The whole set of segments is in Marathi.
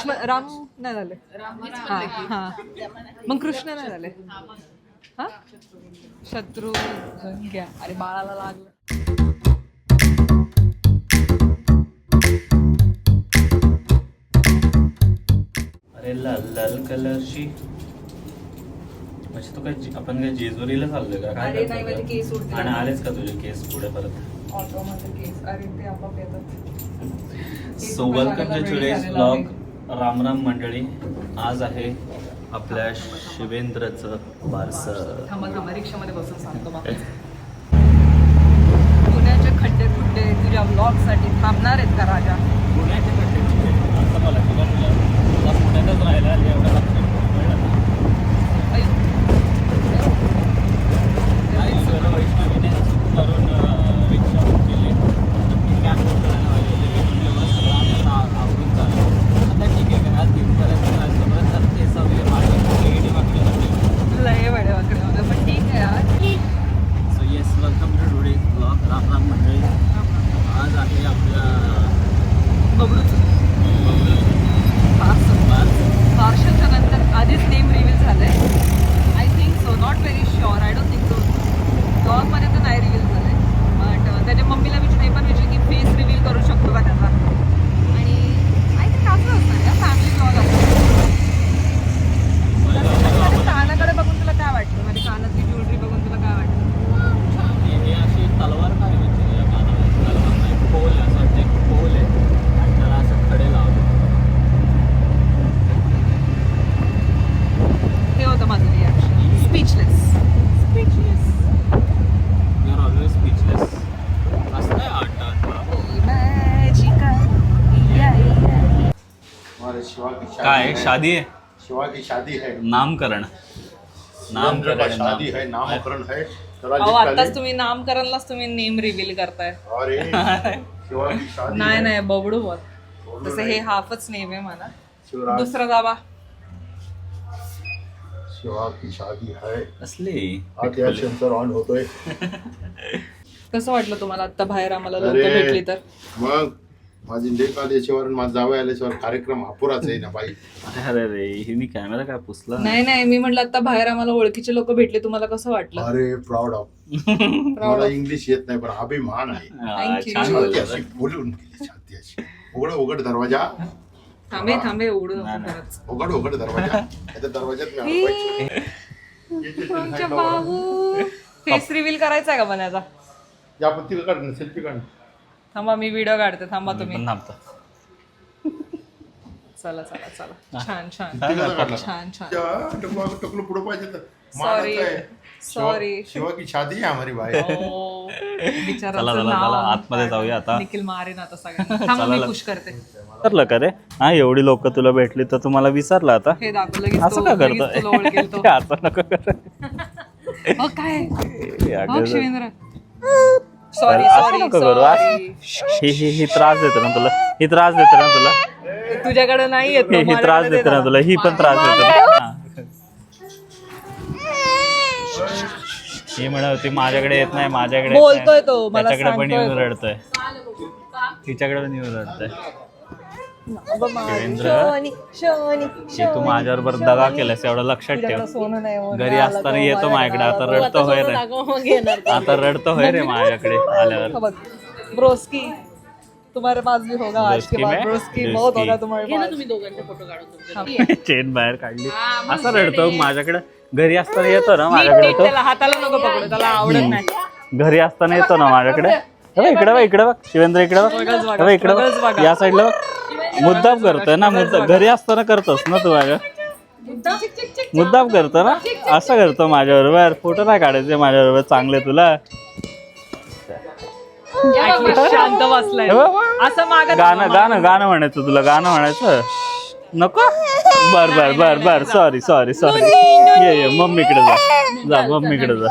राम नाही झाले. हा हा मग कृष्ण नाही झाले. हा शत्रू घ्या. अरे बाळाला लागलं. अरे लाल लाल कलरची म्हणजे तो काय आपण काय जेजुरीला चाललोय का काय? अरे नाही माझे केस उडते. आणि आलेच का तुझे केस पुढे परत? ऑटो मध्ये केस. अरे ते आपोआप येतात. So welcome to today's vlog. Ram Ram मंडळी. आज आहे आपल्या शिवेंद्रचं बारसं. थांबा रिक्षामध्ये बसून सांगतो मग. पुण्याचे खड्डे खुड्डे तुझ्या व्लॉग साठी थांबणार आहेत का राजा? पुण्याचे खड्डे असं मला तुला पुण्यातच राहायला एवढं वैष्णवीने करून रिक्षा बुक केली. कॅब आवडून चालू. आता ठीक आहे का? आज तिथपर्यंत तर ते सगळे मागे लय वेळे वाकडे पण ठीक आहे यार. So yes welcome to today's blog. Ram Ram मंडळी. आज आहे आपल्या पार्शलच्या नंतर आधीच नेम रिव्हील झालंय. I think so. Not very sure. I don't think so. ब्लॉगमध्ये तर नाही रिव्हील झालंय. बट त्याच्या मम्मीला पण विचार की फेस रिव्हील करू शकतो का त्याचा. आणि आय थिंक असं असणार या फॅमिली ब्लॉग असतो. कानाकडे बघून तुला काय वाटतं? म्हणजे कानातली ज्वेलरी बघून तुला काय वाटतं? हे अशी तलवार काय म्हणजे या कानावर तलवार नाही, पोल आहे असं वाटतं. एक पोल आहे आणि त्याला असं खडे लावले. हे होतं माझं reaction. Speechless. You are always speechless. असं नाही आठ काय शादी है? शिवा की शादी है. नामकरण. शादी है. नामकरण है. अहो आताच तुम्ही नामकरणलाच तुम्ही नेम रिव्हील करताय. अरे शिवा की शादी. नाही बबडू बोल. तसं हे हाफच नेम आहे मला. शिवराज. दुसरा दाबा. शिवा की शादी है. असले आता सेन्सर ऑन होतोय. कसं वाटलं तुम्हाला आता बाहेर आम्हाला लोक अरे. भेटली तर? मग माझी लेक आल्याशिवाय माझा जावई आल्याशिवाय कार्यक्रम अपुराच आहे ना बाई. अरे रे हिने कॅमेरा काय पुसला? नाही मी म्हटलं आता बाहेर आम्हाला ओळखीचे लोक भेटले. तुम्हाला कसं वाटलं? अरे प्राऊड ऑफ. मला इंग्लिश येत नाही पण अभिमान आहे. Thank you. छान छाती बोलला. अशी बोलून गेली. छाती अशी. उघड दरवाजा. थांबे उघडू नको नाही. खरंच. उघड दरवाजा. आता दरवाजात मी अडकवायची. तुमच्या बाहू. फेस रिव्हील करायचा आहे का बनायचा? या पण तिला काढ सेल्फी काढ. थांबा मी व्हिडिओ काढते. थांबा तुम्ही. पण थांबतो. चला छान तिला काढला. छान टकलं पुढं पाहिजे तर सॉरी शिवा की शादी है हमारी भाई. बिचाराचं चला आतमध्ये जाऊया आता. निखिल मारेन आता सगळ्यांना. थांबा मी पुश करते. विसरलं का रे? हा एवढी लोक तुला भेटली तर तुम्हाला विसरलं आता? हे दाखवलं की असं का करतोय? तुला ओळखेल तो. असं नको कर. मग काय अगं, शिवेंद्र असं नको करू. ही त्रास देते ना तुला. ही त्रास देते ना तुला. तुझ्याकडे नाही येत. ही त्रास देते ना तुला. ही पण त्रास देते ना. ही म्हणत होती माझ्याकडे येत नाही, माझ्याकडे येत नाही. बोलतोय तो, मला त्याच्याकडे पण येऊन सांगतोय रडतोय. तिच्याकडे पण येऊन रडतोय. हे तू माझ्याबरोबर दगा केलास एवढं लक्षात ठेव. सोनं नाही हो. घरी असताना येतो माझ्याकडे. आता रडतो होय रे. आता रडतो होय रे माझ्याकडे आल्यावर. ब्रोस्की तुम्हारे पास भी होगा आज के ब्रोस्की बाद. में? ब्रोस्की बहुत होगा तुम्हारे पास. तुम्ही दोघांचे फोटो काढून चेन बाहेर काढली. असं रडतो माझ्याकडे. घरी असताना येतो ना नीट माझ्याकडे तो. त्याला हाताला नको पकडू. त्याला आवडत नाही. घरी असताना येतो ना माझ्याकडे. इकडे बघ शिवेंद्र. इकडे बघ. इकडे बघ. या साईडला बघ. मुद्दाम करतोय ना. घरी असताना करतोस ना तू माझ्या. मुद्दाम करतो ना. असं करतो माझ्याबरोबर. फोटो नाही काढायचे माझ्याबरोबर चांगले तुला. शांत बसलाय. असं मागं गाणं म्हणायचं तुला. गाणं म्हणायचं नको. बर सॉरी ये मम्मीकडे जा मम्मीकडे जा.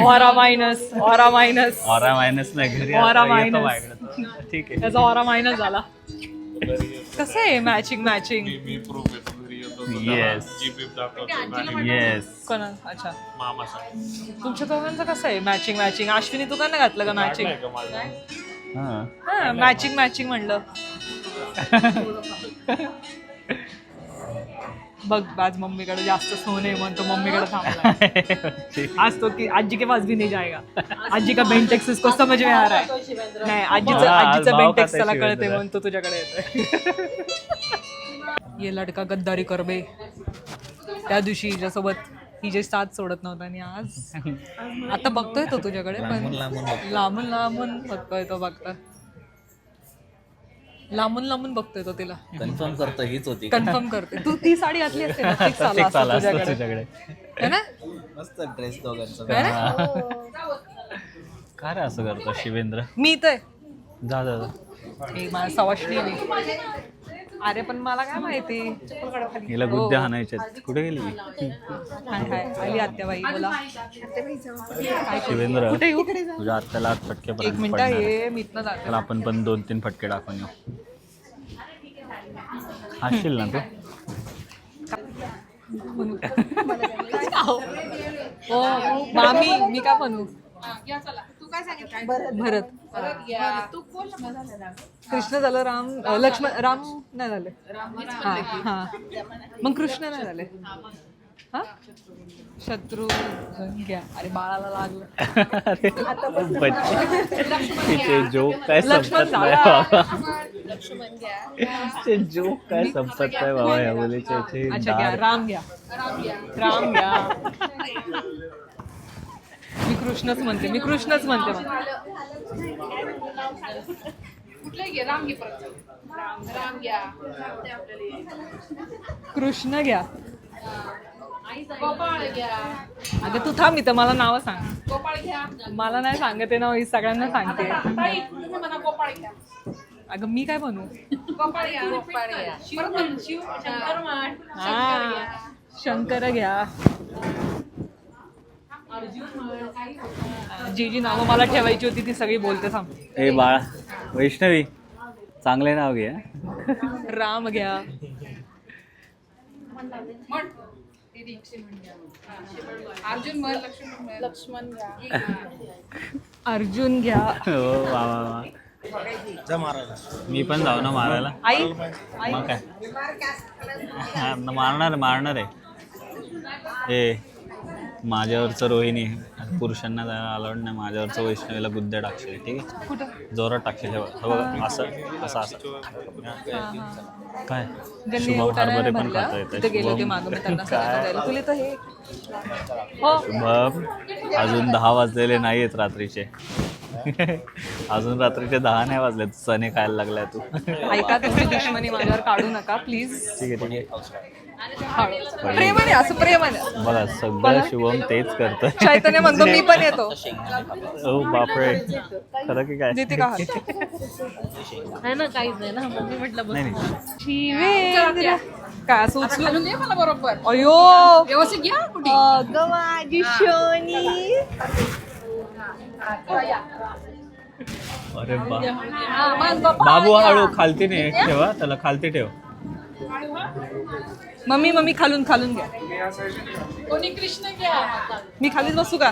ऑरा मायनस ऑरा मायनस नाही. घरी ऑरा आता येतो मायनस. माझ्याकडे. ठीक आहे. त्याचा ऑरा मायनस झाला. कसं आहे मॅचिंग येस कोणा? अच्छा तुमच्या दोघांचं कसं आहे मॅचिंग? अश्विनी तू का नाही घातलं का मॅचिंग? हा मॅचिंग म्हणलं. बघ आज मम्मीकडे जास्त सोने म्हणतो मम्मीकडे थांबला आज तो की आजी के पास भी नहीं जाएगा आजी का बेंटेक्स इसको समझ में आ रहा है नाही आजीचं बेंटेक्स त्याला कळते म्हणतो तुझ्याकडे येतोय ये लडका गद्दारी कर बे त्या दिवशी हिच्यासोबत हिचे साथ सोडत नव्हता आणि आज आता बघतोय तो तुझ्याकडे पण लांबून लांबून बघतोय तो बघता लांबून लांबून बघतोय तो तिला कन्फर्म करतो हीच होती कन्फर्म करते तू ती साडी घातली असते ना fix आला असता तुझ्याकडे तुझ्याकडे है ना मस्त ड्रेस दोघांचा है ना? काय रे असं करतो शिवेंद्र मी तर जा जा जा. हे माझा सवाष्णी आहे. अरे पण मला काय माहिती हिला गुद्द्या हाणायच्या कुठे गेली हाय हाय आली आत्याबाई बोला शिवेंद्र कुठे येऊ तुझ्या आत्याला आज फटके एक पर्यंत मिनिट पडणार आहे. ये मी इथनं जाते तर आपण पण 2-3 फटके टाकून येऊ खाशील ना तू हो मामी मी काय म्हणू भरत कृष्ण झालं राम लक्ष्मण राम नाही झाले हा हा मग कृष्ण नाही झाले हा शत्रू घ्या अरे बाळाला लागलं तिचे जोक काय लक्ष्मण संपत नाही झाला. बाबा तिचे जोक काय संपत नाही बाबा या मुलीचे अच्छा घ्या राम घ्या राम घ्या मी कृष्णच म्हणते कृष्ण घ्या अगं तू थांब इथं मला नाव सांग मला नाही सांगते ना ही सगळ्यांना सांगते अगं मी काय बनू हा शंकर घ्या जी जी नावं मला ठेवायची होती ती सगळी बोलते सांग ए बाळा वैष्णवी चांगले नाव घे राम घ्या अर्जुन घ्या हो वा वा वा मी पण जाऊ ना मारायला आई मग काय हा, मारणार आहे ए माझ्यावरचं रोहिणी पुरुषांना अलाउड नाही माझ्यावरचं वैष्णवीला गुद्द्या टाकशील ठीक आहे कुठं जोरात टाकशील हे बघ असं काय ज्यांनी शुभम उठायला हार्बरे पण म्हणलं, करता तिथे येतं गेले होते मागं मी त्यांना सांगितलं तुला तर हे हो शुभम अजून 10 वाजलेले नाहीयेत रात्रीचे अजून रात्रीचे 10 नाही वाजले सने खायला लागलाय तू ऐका तुमची दुश्मनी माझ्यावर काढू नका प्लीज ठीक आहे प्रेमाने असं प्रेमाने बघा सगळं शुभम तेच करतं चैतन्य म्हणतो मी पण येतो ओ बापरे खरं की काय देते का हात? आहे ना काहीच नाही ना मम्मी म्हटलं नाही नाही शिवेंद्र काय असं उचलून दे मला बरोबर अयो व्यवस्थित घ्या कुठे अगं माझी शोनी अरे बाबू हळू खालती नाही ठेवा त्याला खालती ठेव मम्मी खालून घ्या कोणी कृष्ण घ्या मी खालीच बसू का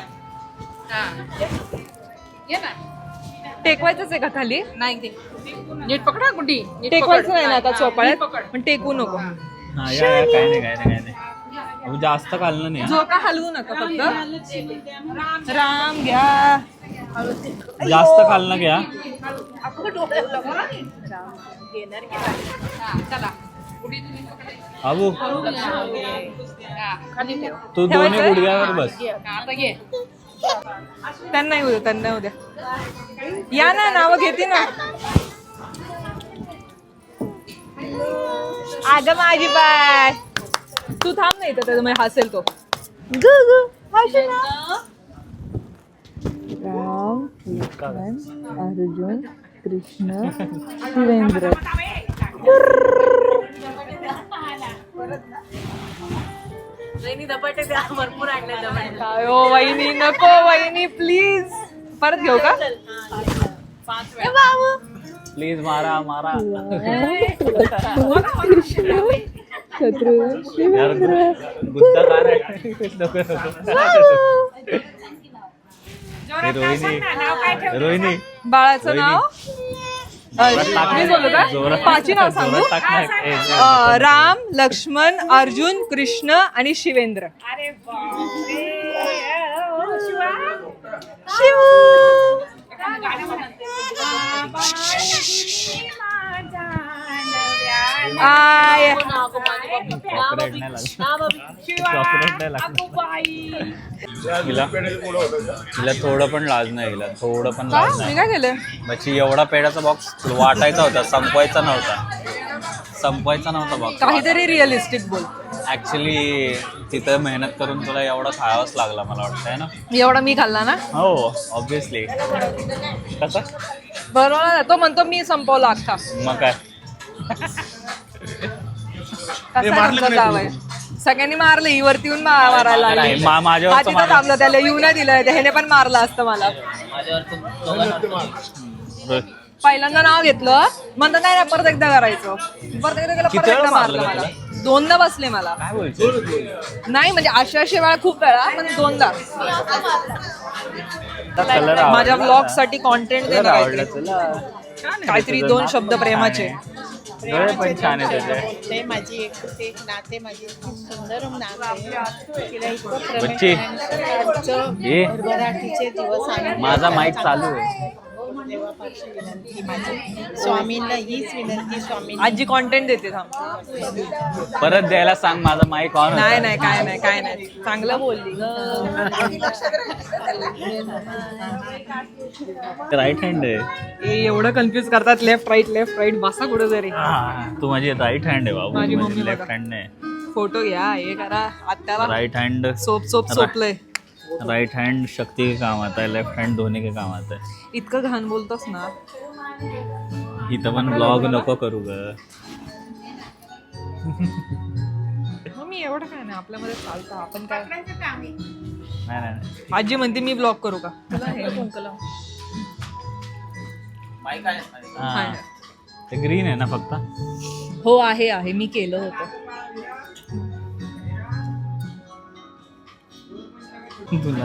घे ना टेकवायचंच आहे का खाली नाही ते नीट पकडा कुठे टेकवायचं नाही ना आता चोपाळ्यात पण टेकू नको हा या काय नाही जास्त खाल्लं नाही जो का हलवू नका फक्त राम घ्या जास्त खाल्लं घ्या चला बाबू खाली ठेव तू दोन्ही गुडघ्यावर बस आता घे त्यांना येऊ द्या या ना नाव घेते ना अगं माझी बाय तू थांब नाही तर त्याच्यामुळे हसेल तो राम अर्जुन कृष्ण शिवेंद्र भरपूर आणले काय ओ वहिनी नको वहिनी प्लीज परत घेऊ का प्लीज मारा यार गुद्दा का रोहिणी बाळाचं नाव मी बोलू का जोरात. 5 नाव सांगू जोरात टाक ना. राम, लक्ष्मण, अर्जुन, कृष्ण आणि शिवेंद्र. शिव आय Copyright नाही लागलं. Copyright नाही लागलं. हिला थोडं पण लाज नाही, हिला थोडं पण का लाज मी नाही. काय केलं म्हणजे एवढा पेढ्याचा बॉक्स वाटायचा होता, संपवायचा नव्हता बॉक्स. काहीतरी रिअलिस्टिक बोल. ऍक्च्युली तिथं मेहनत करून तुला एवढा खावाच लागला मला वाटतं आहे ना. एवढा मी खाल्ला ना हो ऑब्विसली. कसं बरोबर आहे. तो म्हणतो मी संपवला अख्खा. मग काय कसा तुमचा जाव आहे. सगळ्यांनी मारलं ही वरती येऊन मारायला लागली. नाही, माझ्यावर हा तर तिथं थांबलं त्याला येऊ नाही दिलं ह्याने पण मारलं असतं मला. पहिल्यांदा नाव घेतलं म्हणतात नाही नाही परत एकदा करायचं. परत एकदा केलं, परत एकदा मारलं मला. 2दा बसले मला. काय बोलतो. नाही म्हणजे अशा वेळा खूप वेळा पण 2दा. कलर माझ्या ब्लॉग साठी कॉन्टेंट देणार आवडला आहे. तुला. काहीतरी 2 शब्द प्रेमाचे. डोळे पण छान आहे त्याचे. ते माझी एक नाते माझी खूप सुंदर नाते तिला इतकं बच्ची. ये. भरभराटीचे दिवस आले. माझा माईक चालू आहे. देवापाशी विनंती माझी स्वामींना हीच विनंती स्वामी आजी कॉन्टेंट देते थांब. परत द्यायला सांग, माझा माईक ऑन. नाही नाही काय नाही चांगलं बोलली ग. राईट हँड आहे. एवढं कन्फ्युज करतात लेफ्ट राईट बसा कुठं तरी. तू माझी राईट हँड आहे बाबू. माझी मम्मी लेफ्ट बघा. हँड नाही. फोटो घ्या हे करा आत्याला राइट हैंड सोपलंय. राइट हैंड शक्ति के काम आता है, लेफ्ट हैंड धोने के काम आता है. इतकं घाण बोलतोस ना. इथं पण ब्लॉग नको करू ग. मी एवढं काय नाही आपल्यामध्ये चालतं. आपण काय नाही आजी म्हणते मी ब्लॉग करू का तुला हे कुंकला. हा. ते ग्रीन आहे ना फक्त. हो आहे मी केलं होतं.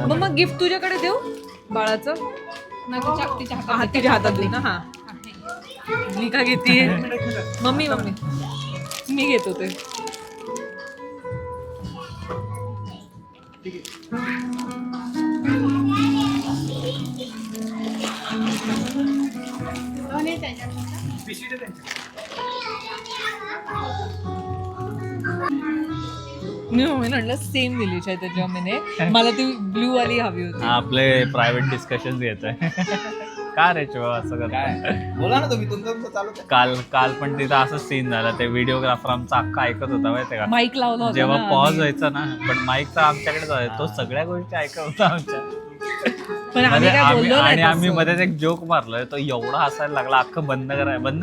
मग गिफ्ट तुझ्याकडे देऊ बाळाचं. हा तिच्या हातात दे ना. हा मी का घेते मम्मी मी घेतो ते. मी मम्मीने म्हटलं सेम दिली चैतन्य मम्मीने. मला ती ब्ल्यू वाली हवी होती. आपले प्रायव्हेट डिस्कशन घेतोय. का रे चो असं करताय. बोला ना तुम्ही तुमचं चालू काल पण तिथं असं सीन झाला. ते व्हिडिओग्राफर आमचा अख्खा ऐकत होता माहितीये का. माईक लावला होता जेव्हा ना पॉज आधी. व्हायचा ना, पण माईकचा आमच्याकडे जायचा, तो सगळ्या गोष्टी ऐकत होता आमच्या. पण आम्ही काय बोललो आणि नाही आम्ही तसं. मध्येच एक जोक मारलोय, तो एवढा हसायला लागला, अख्खं बंद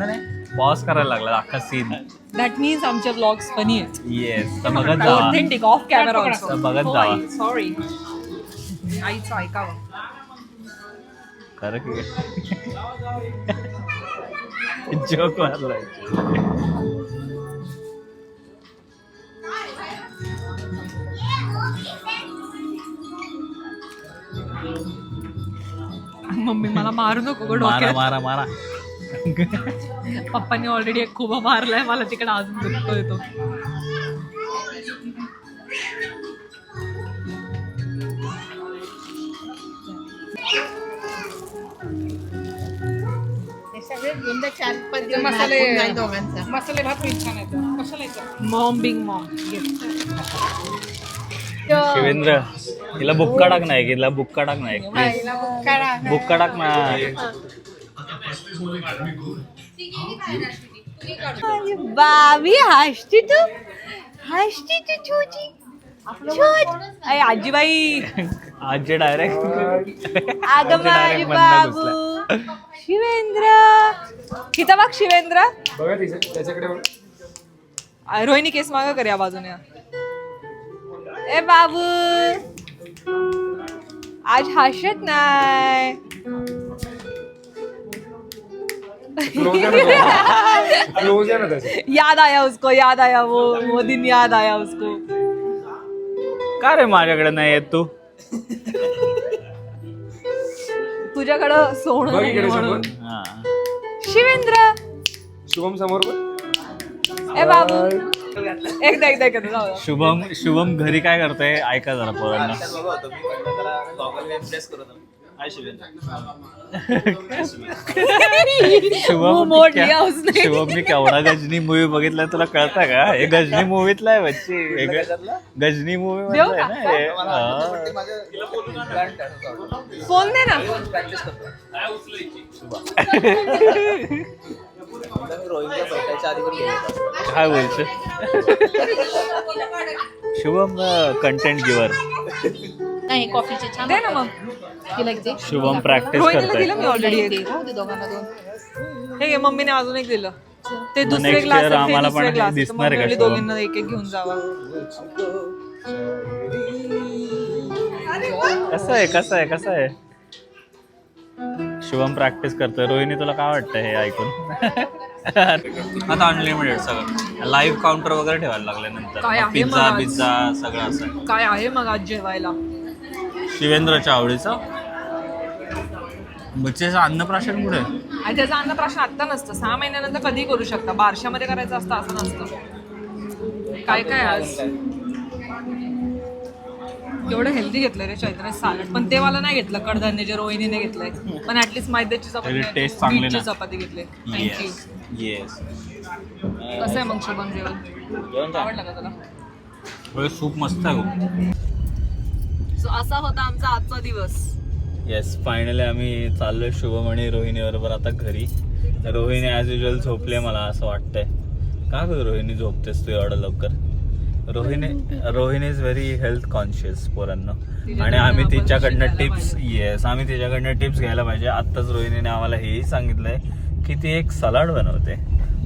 नाही पॉज करायला लागला अख्खा सीन. दॅट मीन्स आमचे ब्लॉग्स फनी आहेत. येस, तर बघत जावा. Authentic off camera also. तर बघत जावा. सॉरी आईचं ऐकावं. खरं की जोक मारलाय. मम्मी मला मारू नको गं मारा डोक्यात. मारा मारा. पप्पांनी ऑलरेडी एक खूप मारलाय मला तिकडे अजून दुखतोय तो. ते सगळे गुंड 4-5 दिवस मसाले- दाखवून नाही दोघांचा मसाले भात छान येतो. कशाला येतो मॉम बिंग मॉम. शिवेंद्र, तिला बुक्का टाक नाही, तिला बुक्का टाक नाही, आईला करा. बुक्का टाक ना. बावी हसती तू छोटी. अय आजीबाई आजी डायरेक्ट अगं माझे बाबू शिवेंद्र. किती बघ शिवेंद्र. रोहिणी केस मागं कर या बाजूने. ए बाबू आज हसत नाही. याद आया वो दिन याद आया उसको. का रे माझ्याकडे नाही येत तू. तुझ्याकडं सोनं नाही म्हणून. हा. शिवेंद्र शुभम समोर ए बाबू एकदा जाऊ दे. शुभम घरी काय करतोय ऐका जरा पोरांना. शुभमनी केवढा गजनी मूवी बघितलाय तुला कळतं का? हे गजनी मूवीतला आहे बच्ची. गजनी मूवी मध्ये आहे ना हे. फोन दे ना. काय बोलतो शुभम कंटेंट गिवर. नाही कॉफीचे छान दे ना मग. तिला एक दे. शुभम प्रॅक्टिस रोहिणीला करतोय. दिलं मी ऑलरेडी. राहू दे दोघांना दोन. हे घे मम्मीने अजून एक दिलं. ते दुसरे Next ग्लास year आम्हाला पण ग्लास दिसणार आहे का शुभम? दोघींना एक एक घेऊन जावा. कसं आहे शुभम प्रॅक्टिस करतोय. रोहिणी तुला काय वाटतं हे ऐकून? आता अनलिमिटेड सगळं लाईव्ह काउंटर वगैरे ठेवायला लागले काय नंतर. आहे पिझ्झा मग? पिझ्झा सगळं असं. काय आहे मग आज जेवायला? शिवेंद्रच्या आवडीचं बच्चेचं अन्नप्राशन कुठे? आणि त्याचा अन्नप्राशन आत्ता नसतं, 6 महिन्यानंतर कधी करू शकता. बारशामध्ये करायचं असतं असं नसतं. काय काय आज एवढं हेल्दी घेतलंय रे चैत्र सॅलड. पण ते मला नाही घेतलं कडधान्य जे रोहिणीने घेतलंय. पण ऍटलीस्ट मैद्याची चपाती त्याची taste चांगली बीटची ना. चपाती घेतली. थँक्यू. येस कसं आहे मग शुभम जेवण? आवडलं का तुला? सूप मस्त आहे. सो असा होता आमचा आजचा दिवस. येस फायनली आम्ही चाललोय शुभम आणि रोहिणी बरोबर आता घरी. रोहिणी ॲज युजल झोपले मला असं वाटतंय. का ग रोहिणी झोपतेस तू एवढं लवकर? Rohini is very health conscious पोरांना. आणि आम्ही तिच्याकडनं टिप्स घ्यायला पाहिजे. आत्ताच रोहिणीने आम्हाला हेही सांगितलंय की ती एक सलाड बनवते.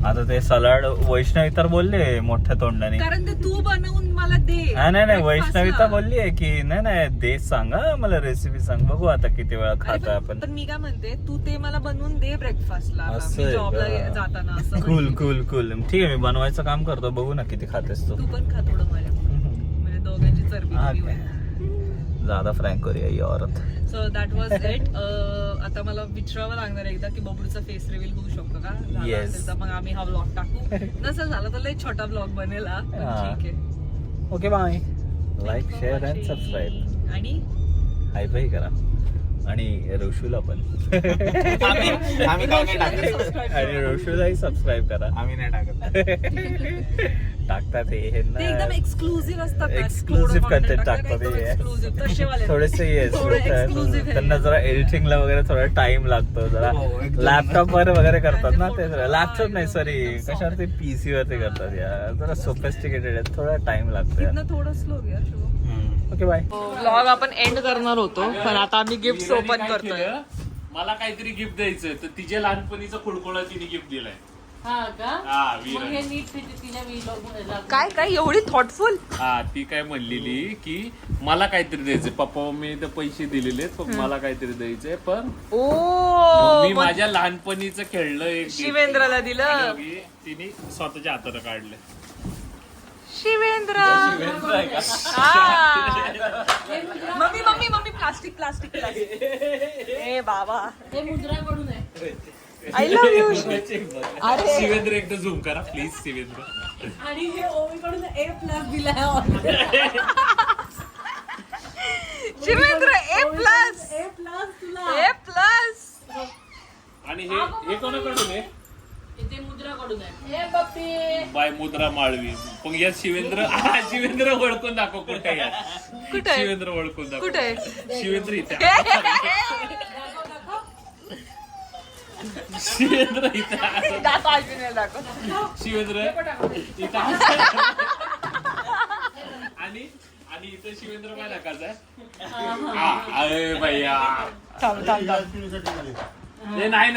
आता ते सलाड वैष्णवी तर बोलले मोठ्या तोंडाने, कारण ते तू बनवून मला दे. नाही वैष्णवी तर बोलली आहे की नाही दे सांगा मला रेसिपी सांग. बघू आता किती वेळा खातो आपण. पण मी काय म्हणते, तू ते मला बनवून दे ब्रेकफास्टला असं आहे जॉबला का? जाताना. असं कूल ठीक आहे मी बनवायचं काम करतो. बघू ना किती खातेस तू. तू पण खा थोडं माझ्या, म्हणजे दोघांची चरबी कमी होईल. ज्यादा फ्रँक करूया ही औरत. So that was it. आता मला विचारावं लागणार एकदा की बबूचा फेस रिव्हील होऊ शकतो का? झाला Yes. असेल तर मग आम्ही हा ब्लॉग टाकू. नसेल झाला तर लई छोटा ब्लॉग बनेल हा. पण हा. ठीक आहे. Okay bye. Like share and subscribe. आणि हाय बाय करा. आणि रोशूला पण आम्ही काय नाही टाकत. आणि रोशूलाही सबस्क्राईब करा. आम्ही नाही टाकत. टाकतात हे ते एकदम एक्सक्लुझिव्ह असतात ना. Exclusive थोडं content टाकतात, टाकतात एकदम हे. exclusive. तसेवाले. थोडेसे येस थोडं exclusive आहे. त्यांना जरा एडिटिंगला वगैरे थोडा टाइम लागतो. जरा लॅपटॉप वर वगैरे करतात ना ते. लॅपटॉप नाही सॉरी कशावरती PC वरती करतात. या जरा सोफिस्टिकेटेड आहे. थोडा टाइम लागतो. इथनं थोडं स्लो घ्या शुभम. Okay bye. ब्लॉग आपण एंड करणार होतो, पण आता आम्ही गिफ्ट ओपन करतोय. मला काहीतरी गिफ्ट द्यायचं तर तिच्या लहानपणीचा खुडकोळा तिने गिफ्ट दिलाय. हा का? हा मग हे वीर. नीट तिला मी काय एवढी थॉटफुल. हा ती काय म्हणलेली की मला काहीतरी द्यायचंय. पप्पा मम्मी तर पैसे दिलेले पण मला काहीतरी द्यायचंय. पण ओ मी माझ्या लहानपणीचं खेळलं एक gift. शिवेंद्रला दिलं. आणि तिने स्वतःच्या हातानं काढलं. शिवेंद्र. मम्मी प्लास्टिक ए बाबा हे मुद्राकडून आहे. I love you. शिवेंद्र एकदा झूम करा प्लीज. शिवेंद्र आणि हे ओवीकडून A+ दिलाय. शिवेंद्र A+ तुला A+. आणि हे कोणाकडून आहे? ते मुद्राकडून आहे. हे बाप्पे. बाय मुद्रा माळवी. पण या शिवेंद्र ओळखून दाखव कुठे या. कुठे आहे? शिवेंद्र ओळखून दाखव. कुठे आहे? शिवेंद्र इथे. शिवेंद्र इथे. दाखव. शिवेंद्र इथे. आणि इथे शिवेंद्र काय दाखवायचं आहे? अरे भैया थांब. ते नाही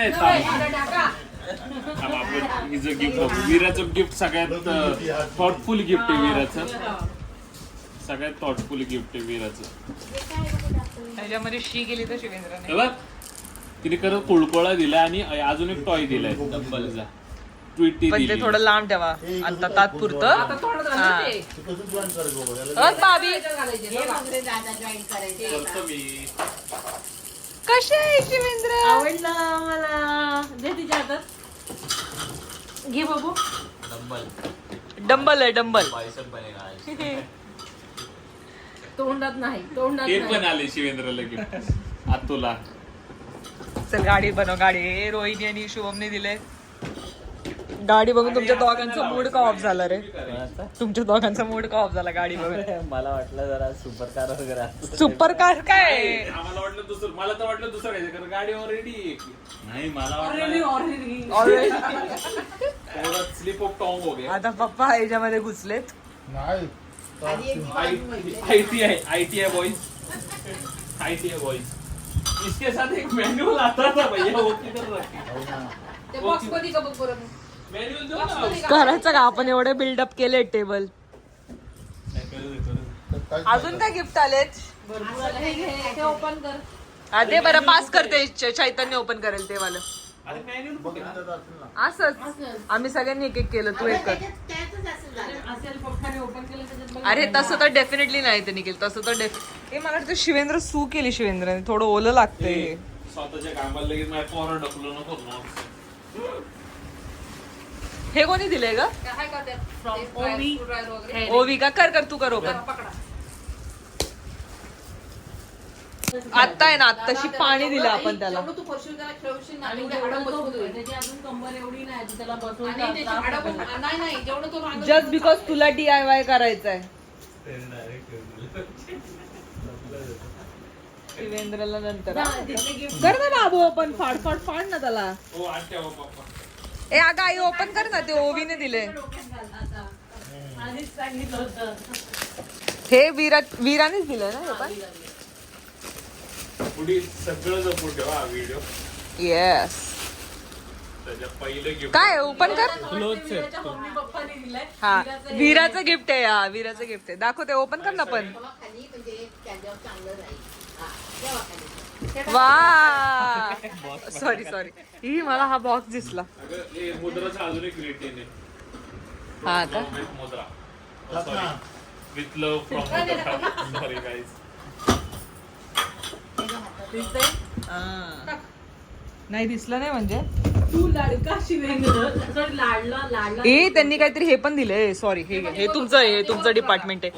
हिचं गिफ्ट बघू. वीराचं गिफ्ट सगळ्यात थॉटफुल गिफ्ट आहे. वीराचं सगळ्यात थॉटफुल गिफ्ट आहे वीराचं. त्याच्यामध्ये शी गेली तर शिवेंद्रने. हे बघ तिने खरं कुळकोळा दिला आणि अजून एक टॉय दिलाय डब्बलचा. ट्विटी पण ते दिली. थोडं लांब ठेवा आता तात्पुरतं. आता थोडं झालं ते. बाबी करतो मी. कशी आहे शिवेंद्र? आवडलं मला. दे तिच्या हातात. घे बाबू. डंबल आहे डंबल. तोंडात नाही, तोंडात केक नाही. पण आले शिवेंद्रला गिफ्ट आतुला. चल गाडी बनव गाडी. रोहिणी आणि शुभमने दिले गाडी बघून तुमच्या दोघांचा मूड का ऑफ झाला रे. तुमच्या दोघांचा मूड का ऑफ झाला गाडी बघून. मला वाटलं जरा सुपर कार वगैरे सुपर कार काय आम्हाला वाटलं दुसरं, मला तर वाटलं दुसरं घ्यायचं कारण गाडी ऑलरेडी नाही. मला Already, वाटलं already. स्लिप ऑफ टॉंग हो गया. आता पप्पा याच्यामध्ये घुसलेत. नाही ITI बॉयज, ITI बॉयज. इसके साथ एक मैनुअल आता था भैया, वो किधर रखे? ते बॉक्स मध्ये का बघ बरं. मैनुअल दो ना. करायचं का आपण एवढे बिल्डअप केले टेबल. अजून काय गिफ्ट आलेत. भरपूर आलं. हे घे, हे ओपन कर. हा ते बरं पास करते चैतन्य ओपन करेल ते वालं. अरे मैनुअल असंच आम्ही सगळ्यांनी एक एक केलं. तू एक कर. असेल पप्पाने ओपन केलं त्याच्यात बघ. अरे तसं तर डेफिनेटली नाही ते निघेल. तसं तर हे मला वाटतं शिवेंद्र सू केली शिवेंद्रने. थोडं ओलं लागतंय. स्वतःच्या कामाला लगेच माझ्या पोरावर ढकलू नको ना. हे कोणी दिलंय ग. काय का त्यात? From Ovi. वगैरे. ओवी का कर कर तू कर ओपन. पकडा. आत्ता आहे ना आत्ताशी पाणी दिलं आपण त्याला. जेवढं तू फरशील त्याला खेळवशील ना, तेवढं हाडं मजबूत होईल. त्याची अजून कंबर एवढी नाही, तू त्याला बसवून आणि त्याची हाडं पण नाही जेवढं तो रांगत जस्ट बिकॉज तुला DIY करायचंय. शिवेंद्रला नंतर कर ना बाबू ओपन. फाड फाड फाड ना त्याला. हो आज ठेवा पप्पा. ए अगं आई ओपन कर ना. ते ओवीने दिले. आधीच सांगितलं होतं. हे वीरानेच दिलंय ना हे पण. पुढे सगळं जपून ठेवा हा व्हिडिओ. येस. त्याच्या पहिले गिफ्ट काय ओपन कर. त्याच्या मम्मी पप्पाने दिलंय. हा वीराचं गिफ्ट आहे. हा वीराचं गिफ्ट आहे. दाखव ते ओपन कर ना पण. वा सॉरी ही मला हा बॉक्स दिसला. मुद्राचा अजून एक ग्रीटिंग आहे. हा का मुद्रा sorry with love from sorry guys. नाही दिसलं नाही म्हणजे. तू लाडका शिवेंद्र. लाडला ए त्यांनी काहीतरी हे पण दिलंय. सॉरी हे तुमचं डिपार्टमेंट आहे.